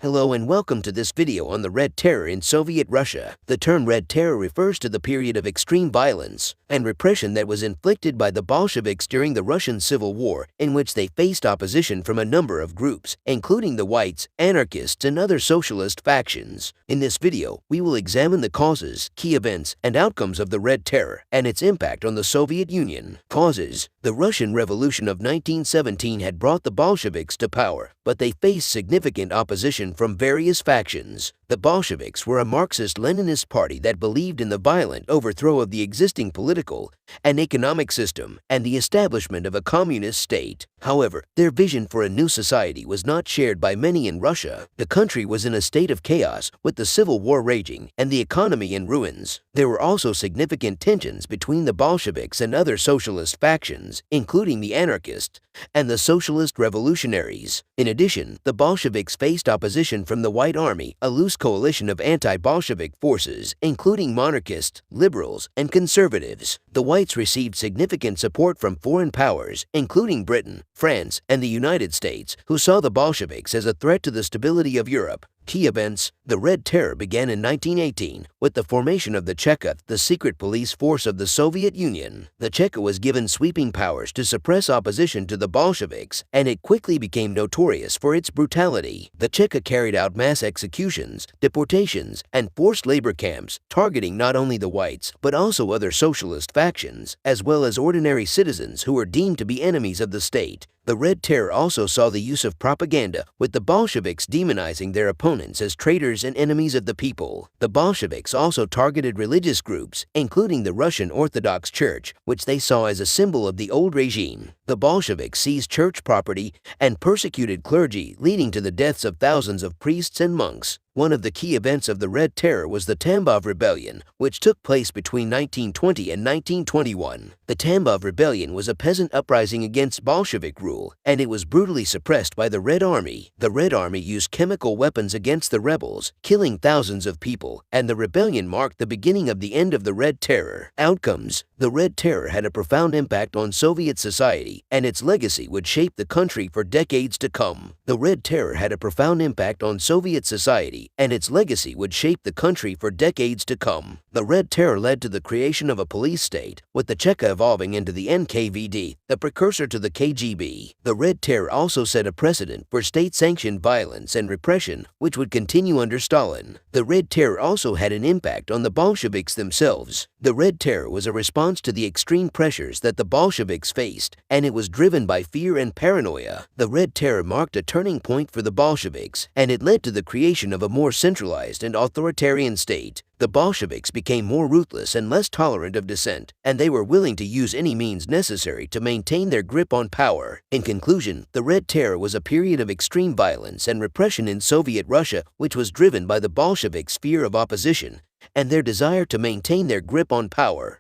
Hello and welcome to this video on the Red Terror in Soviet Russia. The term Red Terror refers to the period of extreme violence and repression that was inflicted by the Bolsheviks during the Russian Civil War, in which they faced opposition from a number of groups, including the Whites, anarchists, and other socialist factions. In this video, we will examine the causes, key events, and outcomes of the Red Terror and its impact on the Soviet Union. Causes: the Russian Revolution of 1917 had brought the Bolsheviks to power, but they faced significant opposition from various factions. The Bolsheviks were a Marxist-Leninist party that believed in the violent overthrow of the existing political and economic system and the establishment of a communist state. However, their vision for a new society was not shared by many in Russia. The country was in a state of chaos, with the civil war raging and the economy in ruins. There were also significant tensions between the Bolsheviks and other socialist factions, including the anarchists and the socialist revolutionaries. In addition, the Bolsheviks faced opposition from the White Army, a loose coalition of anti-Bolshevik forces, including monarchists, liberals, and conservatives. The Whites received significant support from foreign powers, including Britain, France, and the United States, who saw the Bolsheviks as a threat to the stability of Europe. Key events: the Red Terror began in 1918 with the formation of the Cheka, the secret police force of the Soviet Union. The Cheka was given sweeping powers to suppress opposition to the Bolsheviks, and it quickly became notorious for its brutality. The Cheka carried out mass executions, deportations, and forced labor camps, targeting not only the Whites but also other socialist factions, as well as ordinary citizens who were deemed to be enemies of the state. The Red Terror also saw the use of propaganda, with the Bolsheviks demonizing their opponents as traitors and enemies of the people. The Bolsheviks also targeted religious groups, including the Russian Orthodox Church, which they saw as a symbol of the old regime. The Bolsheviks seized church property and persecuted clergy, leading to the deaths of thousands of priests and monks. One of the key events of the Red Terror was the Tambov Rebellion, which took place between 1920 and 1921. The Tambov Rebellion was a peasant uprising against Bolshevik rule, and it was brutally suppressed by the Red Army. The Red Army used chemical weapons against the rebels, killing thousands of people, and the rebellion marked the beginning of the end of the Red Terror. Outcomes: the Red Terror had a profound impact on Soviet society, and its legacy would shape the country for decades to come. The Red Terror had a profound impact on Soviet society, and its legacy would shape the country for decades to come. The Red Terror led to the creation of a police state, with the Cheka evolving into the NKVD, the precursor to the KGB. The Red Terror also set a precedent for state-sanctioned violence and repression, which would continue under Stalin. The Red Terror also had an impact on the Bolsheviks themselves. The Red Terror was a response to the extreme pressures that the Bolsheviks faced, and it was driven by fear and paranoia. The Red Terror marked a turning point for the Bolsheviks, and it led to the creation of a more centralized and authoritarian state. The Bolsheviks became more ruthless and less tolerant of dissent, and they were willing to use any means necessary to maintain their grip on power. In conclusion, the Red Terror was a period of extreme violence and repression in Soviet Russia, which was driven by the Bolsheviks' fear of opposition and their desire to maintain their grip on power.